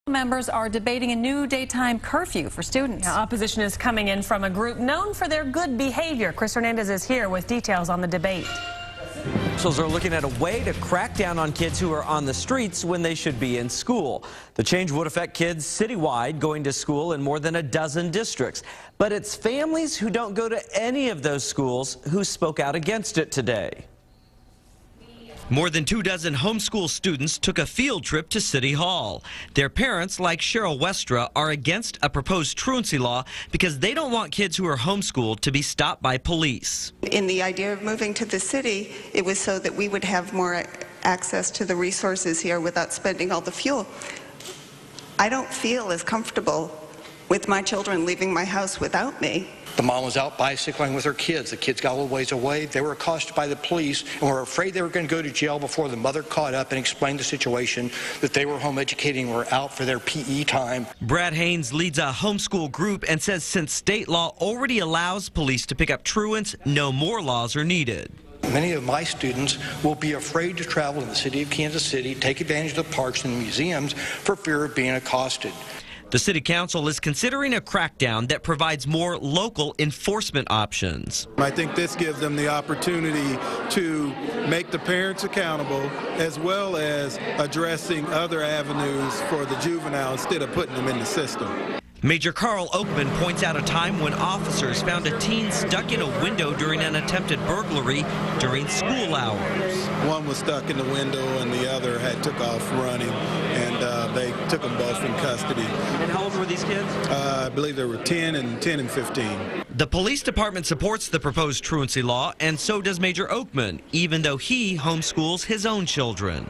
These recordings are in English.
Members are debating a new daytime curfew for students. Yeah, opposition is coming in from a group known for their good behavior. Chris Hernandez is here with details on the debate. Officials are looking at a way to crack down on kids who are on the streets when they should be in school. The change would affect kids citywide going to school in more than a dozen districts. But it's families who don't go to any of those schools who spoke out against it today. More than 24 homeschool students took a field trip to City Hall. Their parents, like Cheryl Westra, are against a proposed truancy law because they don't want kids who are homeschooled to be stopped by police. In the idea of moving to the city, it was so that we would have more access to the resources here without spending all the fuel. I don't feel as comfortable with my children leaving my house without me. The mom was out bicycling with her kids. The kids got a little ways away. They were accosted by the police and were afraid they were going to go to jail before the mother caught up and explained the situation, that they were home educating, were out for their PE time. Brad Haynes leads a homeschool group and says since state law already allows police to pick up truants, no more laws are needed. Many of my students will be afraid to travel in the city of Kansas City, take advantage of the parks and the museums for fear of being accosted. The City Council is considering a crackdown that provides more local enforcement options. I think this gives them the opportunity to make the parents accountable, as well as addressing other avenues for the juvenile instead of putting them in the system. Major Carl Oakman points out a time when officers found a teen stuck in a window during an attempted burglary during school hours. One was stuck in the window and the other had took off running, and they took them both in custody. And how old were these kids? I believe they were 10 and 15. The police department supports the proposed truancy law, and so does Major Oakman, even though he homeschools his own children.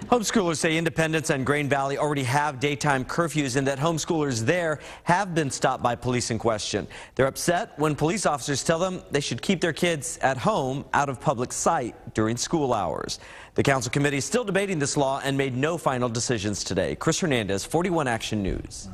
Homeschoolers say Independence and Grain Valley already have daytime curfews and that homeschoolers there have been stopped by police in question. They're upset when police officers tell them they should keep their kids at home out of public sight during school hours. The council committee is still debating this law and made no final decisions today. Chris Hernandez, 41 Action News.